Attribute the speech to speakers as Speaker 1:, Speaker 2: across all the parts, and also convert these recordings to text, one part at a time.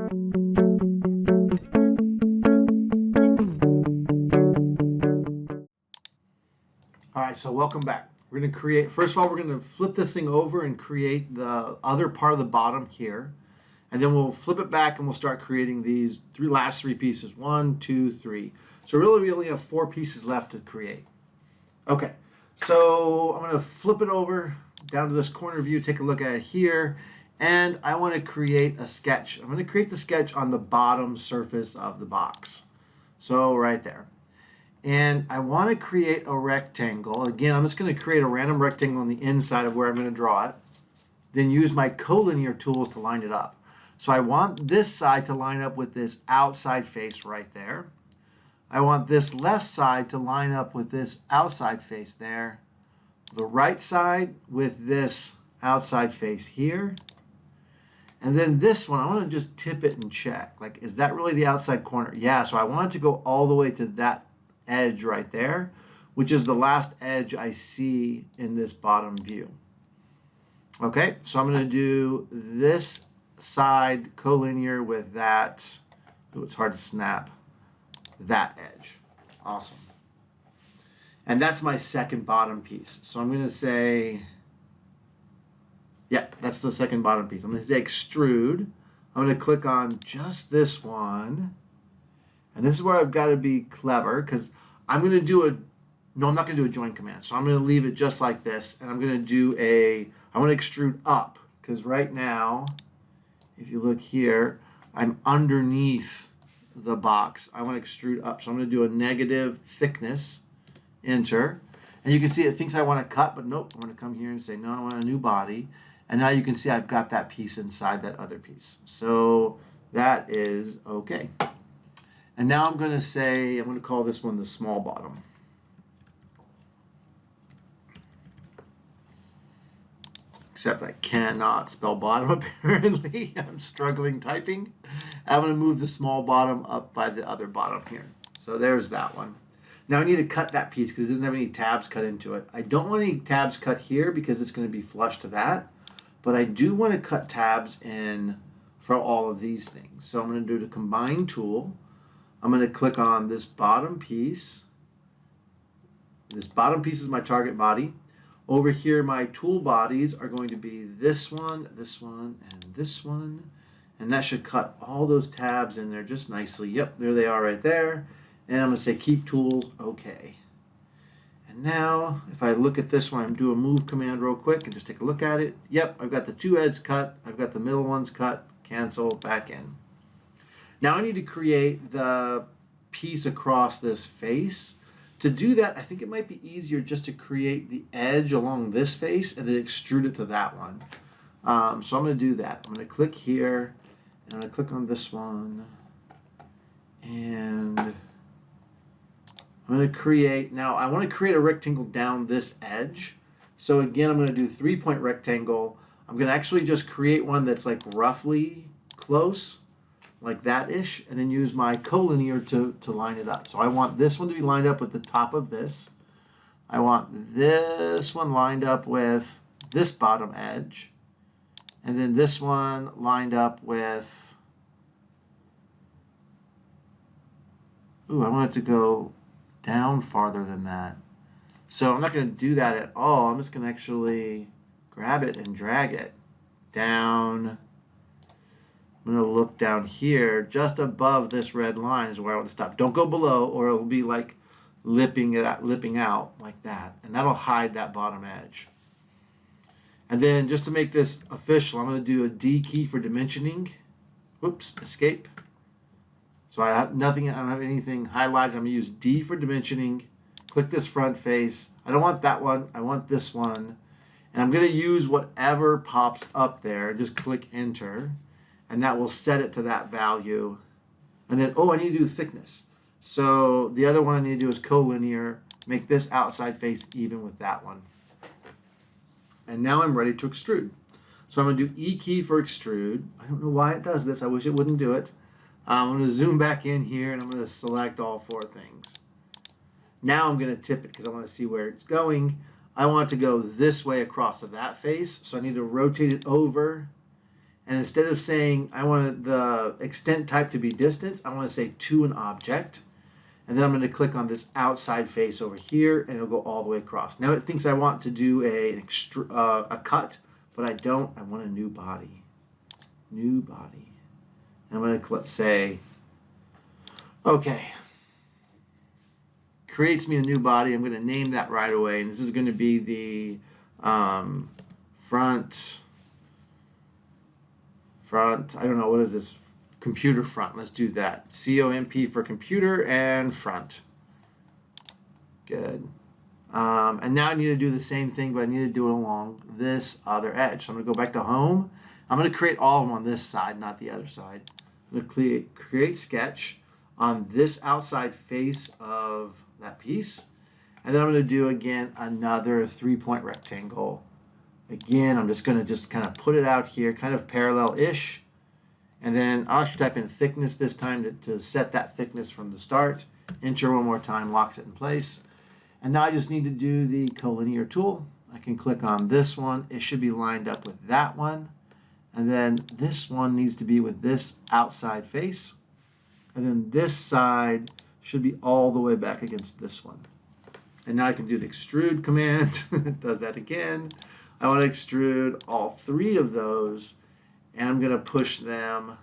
Speaker 1: All right, so welcome back. We're going to create, first of all, we're going to flip this thing over and create the other part of the bottom here. And then we'll flip it back and we'll start creating these last three pieces. 1, 2, 3. So really we only have 4 pieces left to create. Okay, so I'm going to flip it over down to this corner view, take a look at it here. And I want to create a sketch. I'm going to create the sketch on the bottom surface of the box. So right there. And I want to create a rectangle. Again, I'm just going to create a random rectangle on the inside of where I'm going to draw it. Then use my collinear tools to line it up. So I want this side to line up with this outside face right there. I want this left side to line up with this outside face there. The right side with this outside face here. And then this one, I want to just tip it and check. Like, is that really the outside corner? Yeah, so I want it to go all the way to that edge right there, which is the last edge I see in this bottom view. Okay, so I'm going to do this side collinear with that. Ooh, it's hard to snap. That edge. Awesome. And that's my second bottom piece. So I'm going to say, yeah, that's the second bottom piece. I'm going to say extrude. I'm going to click on just this one. And this is where I've got to be clever because I'm going to do I'm not going to do a join command. So I'm going to leave it just like this. And I'm going to do I want to extrude up because right now, if you look here, I'm underneath the box. I want to extrude up. So I'm going to do a negative thickness, enter. And you can see it thinks I want to cut, but nope. I'm going to come here and say, no, I want a new body. And now you can see I've got that piece inside that other piece. So that is okay. And now I'm going to say, I'm going to call this one the small bottom. Except I cannot spell bottom apparently. I'm struggling typing. I'm going to move the small bottom up by the other bottom here. So there's that one. Now I need to cut that piece because it doesn't have any tabs cut into it. I don't want any tabs cut here because it's going to be flush to that. But I do want to cut tabs in for all of these things. So I'm going to do the combine tool. I'm going to click on this bottom piece. This bottom piece is my target body. Over here, my tool bodies are going to be this one, and this one. And that should cut all those tabs in there just nicely. Yep, there they are right there. And I'm going to say keep tools, okay. And now, if I look at this one, I'm doing a move command real quick and just take a look at it. Yep, I've got the 2 heads cut. I've got the middle ones cut. Cancel, back in. Now I need to create the piece across this face. To do that, I think it might be easier just to create the edge along this face and then extrude it to that one. So I'm going to do that. I'm going to click here, and I'm going to click on this one. And I'm going to create, now I want to create a rectangle down this edge. So again, I'm going to do 3-point rectangle. I'm going to actually just create one that's like roughly close, like that-ish, and then use my collinear to line it up. So I want this one to be lined up with the top of this. I want this one lined up with this bottom edge. And then this one lined up with, ooh, I want it to go down farther than that. So I'm not going to do that at all. I'm just going to actually grab it and drag it down. I'm going to look down here, just above this red line is where I want to stop. Don't go below or it'll be like lipping out like that. And that'll hide that bottom edge. And then just to make this official, I'm going to do a D key for dimensioning. Whoops, escape. So I have nothing, I don't have anything highlighted. I'm going to use D for dimensioning. Click this front face. I don't want that one. I want this one. And I'm going to use whatever pops up there. Just click enter. And that will set it to that value. And then, oh, I need to do thickness. So the other one I need to do is collinear. Make this outside face even with that one. And now I'm ready to extrude. So I'm going to do E key for extrude. I don't know why it does this. I wish it wouldn't do it. I'm going to zoom back in here and I'm going to select all 4 things. Now I'm going to tip it because I want to see where it's going. I want it to go this way across to that face. So I need to rotate it over. And instead of saying I want the extent type to be distance, I want to say to an object. And then I'm going to click on this outside face over here, and it'll go all the way across. Now it thinks I want to do a cut, but I don't. I want a new body. New body. And I'm going to let's say, okay. Creates me a new body. I'm going to name that right away. And this is going to be the front, I don't know, what is this? Computer front. Let's do that. COMP for computer and front. Good. And now I need to do the same thing, but I need to do it along this other edge. So I'm going to go back to home. I'm going to create all of them on this side, not the other side. I'm going to create sketch on this outside face of that piece. And then I'm going to do, again, another 3-point rectangle. Again, I'm just going to kind of put it out here, kind of parallel-ish. And then I'll actually type in thickness this time to set that thickness from the start. Enter one more time, locks it in place. And now I just need to do the collinear tool. I can click on this one. It should be lined up with that one. And then this one needs to be with this outside face. And then this side should be all the way back against this one. And now I can do the extrude command. It does that again. I want to extrude all 3 of those. And I'm going to push them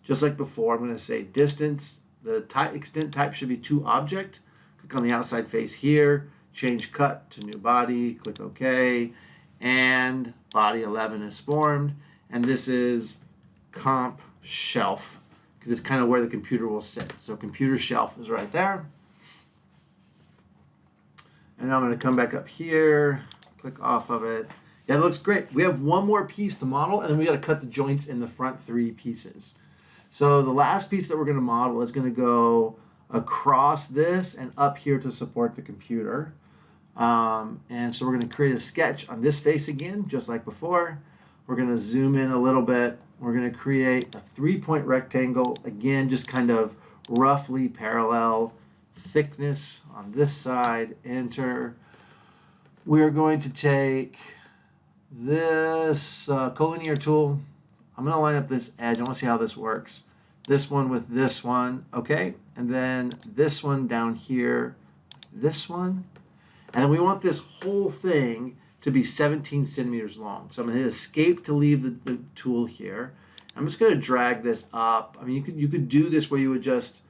Speaker 1: just like before. I'm going to say distance. The extent type should be to object. Click on the outside face here. Change cut to new body. Click OK. And body 11 is formed. And this is comp shelf because it's kind of where the computer will sit. So computer shelf is right there. And now I'm going to come back up here. Click off of it. Yeah, it looks great. We have one more piece to model, and then we got to cut the joints in the front 3 pieces. So the last piece that we're going to model is going to go across this and up here to support the computer. And so we're going to create a sketch on this face again, just like before. We're going to zoom in a little bit. We're going to create a 3-point rectangle, again, just kind of roughly parallel. Thickness on this side, enter. We are going to take this collinear tool. I'm going to line up this edge. I want to see how this works. This one with this one, okay? And then this one down here, this one. And then we want this whole thing to be 17 centimeters long. So I'm going to hit escape to leave the tool here. I'm just going to drag this up. I mean, you could do this where you would just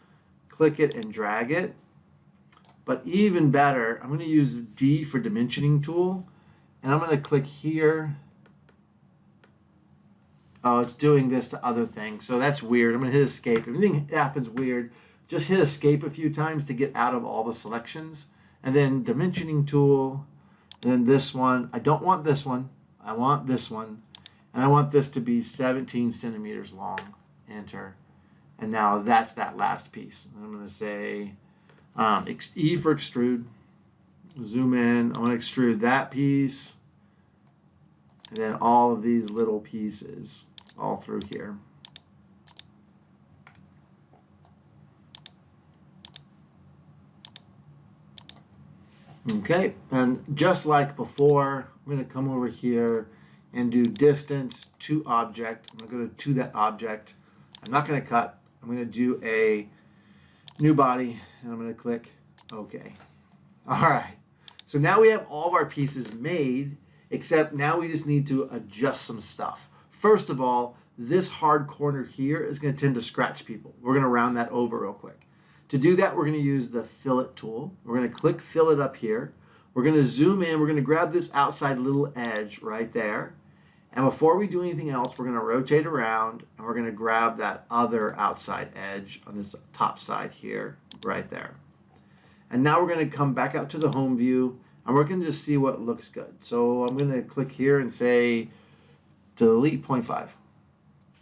Speaker 1: click it and drag it. But even better, I'm going to use D for dimensioning tool. And I'm going to click here. Oh, it's doing this to other things. So that's weird. I'm going to hit escape. If anything happens weird, just hit escape a few times to get out of all the selections. And then dimensioning tool. And then this one. I don't want this one. I want this one. And I want this to be 17 centimeters long. Enter. And now that's that last piece. And I'm going to say E for extrude. Zoom in. I want to extrude that piece. And then all of these little pieces all through here. Okay, and just like before, I'm going to come over here and do distance to object. I'm going to go to that object. I'm not going to cut. I'm going to do a new body, and I'm going to click OK. All right, so now we have all of our pieces made, except now we just need to adjust some stuff. First of all, this hard corner here is going to tend to scratch people. We're going to round that over real quick. To do that, we're going to use the fillet tool. We're going to click fillet up here. We're going to zoom in. We're going to grab this outside little edge right there. And before we do anything else, we're going to rotate around, and we're going to grab that other outside edge on this top side here, right there. And now we're going to come back out to the home view, and we're going to just see what looks good. So I'm going to click here and say delete 0.5.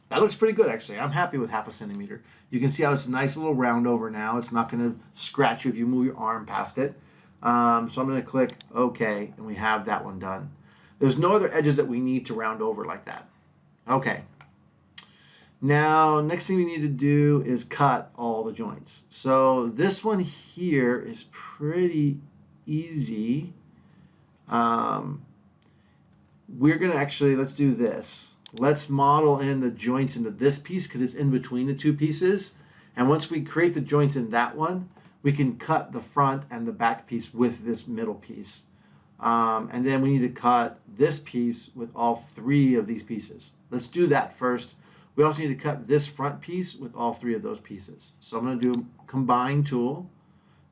Speaker 1: That looks pretty good, actually. I'm happy with 0.5 centimeter. You can see how it's a nice little round over now. It's not going to scratch you if you move your arm past it. So I'm going to click OK, and we have that one done. There's no other edges that we need to round over like that. Okay. Now, next thing we need to do is cut all the joints. So this one here is pretty easy. We're going to actually, let's do this. let's model in the joints into this piece because it's in between the two pieces. And once we create the joints in that one, we can cut the front and the back piece with this middle piece. And then we need to cut this piece with all three of these pieces. Let's do that first. We also need to cut this front piece with all three of those pieces. So I'm going to do Combine Tool,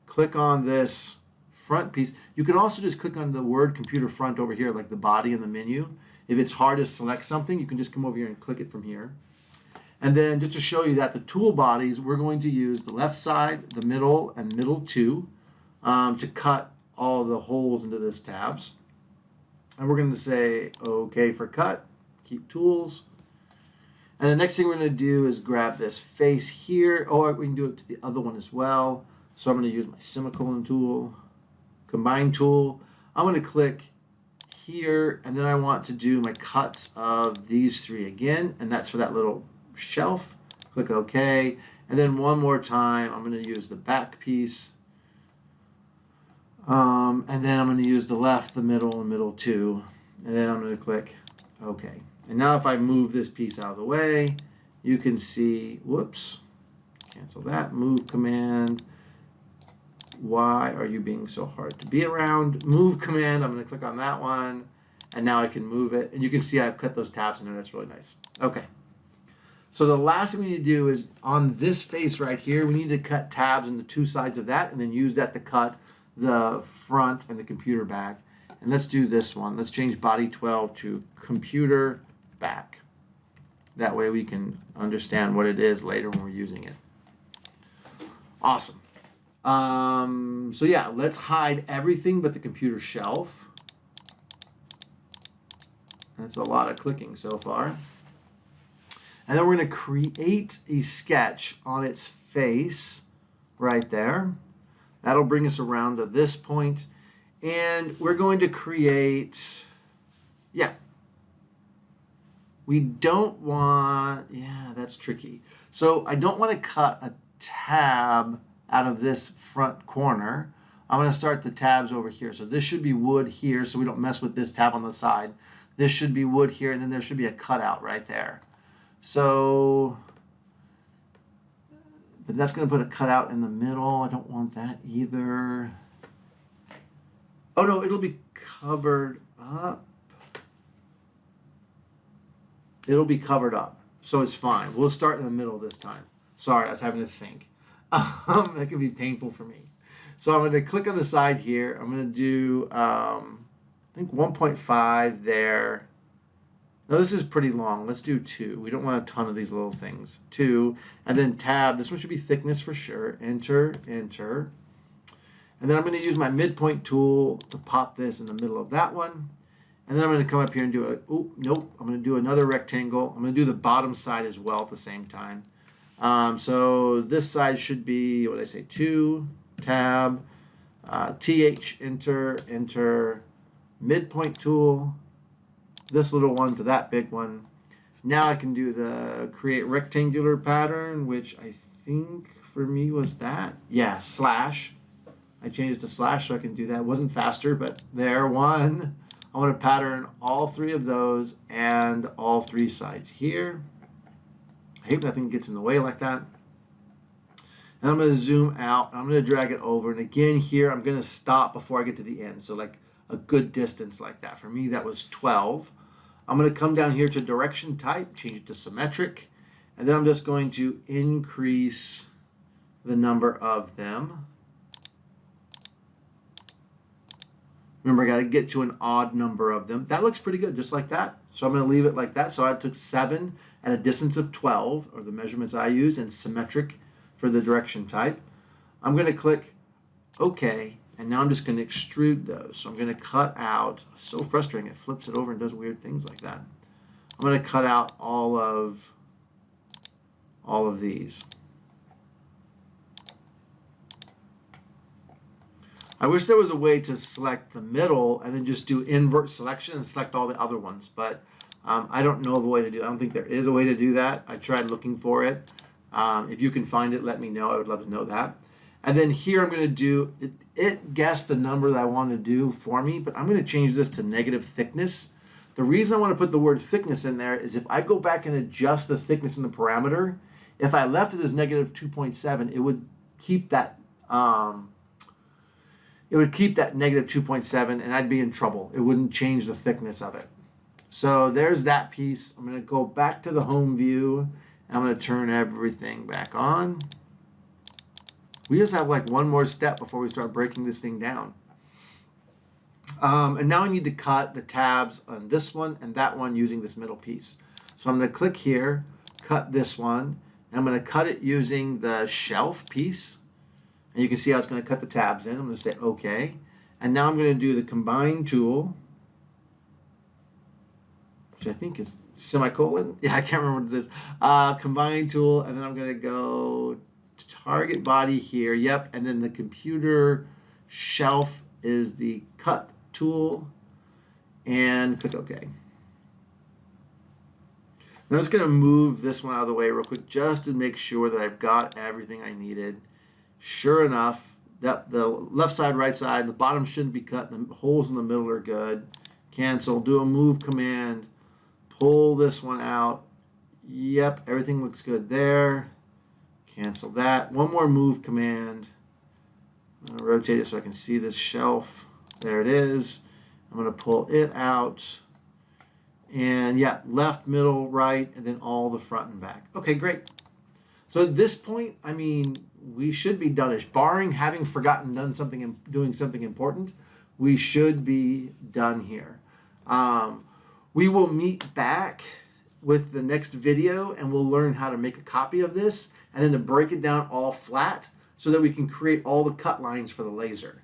Speaker 1: click on this front piece. You can also just click on the word Computer Front over here, like the body in the menu. If it's hard to select something, you can just come over here and click it from here. And then just to show you that the tool bodies, we're going to use the left side, the middle, and middle two to cut all the holes into this tabs. And we're going to say OK for cut, keep tools. And the next thing we're going to do is grab this face here, or we can do it to the other one as well. So I'm going to use my semicolon tool, Combine Tool. I'm going to click here, and then I want to do my cuts of these three again, and that's for that little shelf. Click OK, and then one more time I'm going to use the back piece, and then I'm going to use the left, the middle, and middle two, and then I'm going to click OK. And now if I move this piece out of the way, you can see, whoops, cancel that, move command. Why are you being so hard to be around? Move command, I'm going to click on that one, and now I can move it. And you can see I've cut those tabs in there. That's really nice. Okay. So the last thing we need to do is on this face right here, we need to cut tabs on the two sides of that and then use that to cut the front and the computer back. And let's do this one. Let's change body 12 to computer back. That way we can understand what it is later when we're using it. Awesome. So yeah, let's hide everything but the computer shelf. That's a lot of clicking so far. And then we're going to create a sketch on its face right there. That'll bring us around to this point. And we're going to create, yeah. We don't want, yeah, that's tricky. So I don't want to cut a tab out of this front corner. I'm going to start the tabs over here. So this should be wood here, so we don't mess with this tab on the side. This should be wood here, and then there should be a cutout right there. So, but that's going to put a cutout in the middle. I don't want that either. Oh no, it'll be covered up. It'll be covered up, so it's fine. We'll start in the middle this time. Sorry, I was having to think. That can be painful for me. So I'm going to click on the side here. I'm going to do, I think 1.5 there. Now this is pretty long. Let's do 2. We don't want a ton of these little things. 2, and then tab. This one should be thickness for sure. Enter, enter. And then I'm going to use my midpoint tool to pop this in the middle of that one. And then I'm going to come up here and do a, oh, nope, I'm going to do another rectangle. I'm going to do the bottom side as well at the same time. So this side should be, what did I say, 2, tab, TH, enter, enter, midpoint tool, this little one to that big one. Now I can do the create rectangular pattern, which I think for me was that. Yeah, slash. I changed it to slash so I can do that. It wasn't faster, but there, one. I want to pattern all 3 of those and all 3 sides here. I hope nothing gets in the way like that. And I'm going to zoom out. I'm going to drag it over. And again here, I'm going to stop before I get to the end. So like a good distance like that. For me, that was 12. I'm going to come down here to direction type, change it to symmetric. And then I'm just going to increase the number of them. Remember, I got to get to an odd number of them. That looks pretty good, just like that. So I'm going to leave it like that. So I took 7 at a distance of 12, or the measurements I used, and symmetric for the direction type. I'm going to click OK, and now I'm just going to extrude those. So I'm going to cut out, so frustrating, it flips it over and does weird things like that. I'm going to cut out all of these. I wish there was a way to select the middle and then just do invert selection and select all the other ones, but I don't know of a way to do it. I don't think there is a way to do that. I tried looking for it. If you can find it, let me know. I would love to know that. And then here I'm going to do, it guessed the number that I want to do for me, but I'm going to change this to negative thickness The reason I want to put the word thickness in there is if I go back and adjust the thickness in the parameter, if I left it as negative 2.7, it would keep that negative 2.7, and I'd be in trouble. It wouldn't change the thickness of it. So there's that piece. I'm going to go back to the home view. I'm going to turn everything back on. We just have like one more step before we start breaking this thing down. And now I need to cut the tabs on this one and that one using this middle piece. So I'm going to click here, cut this one, and I'm going to cut it using the shelf piece. And you can see how it's going to cut the tabs in. I'm going to say OK. And now I'm going to do the combine tool, which I think is semicolon. Yeah, I can't remember what it is. Combine tool, and then I'm going to go target body here. Yep, and then the computer shelf is the cut tool, and click OK. Now I'm just going to move this one out of the way real quick just to make sure that I've got everything I needed. Sure enough, that the left side, right side, the bottom shouldn't be cut. The holes in the middle are good. Cancel. Do a move command. Pull this one out. Yep, everything looks good there. Cancel that. One more move command. I'm going to rotate it so I can see this shelf. There it is. I'm going to pull it out. And yeah, left, middle, right, and then all the front and back. Okay, great. So at this point, I mean, we should be done-ish. Barring having forgotten doing something important, we should be done here. We will meet back with the next video and we'll learn how to make a copy of this and then to break it down all flat so that we can create all the cut lines for the laser.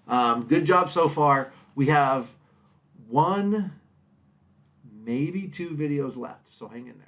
Speaker 1: Good job so far. We have one, maybe two videos left, so hang in there.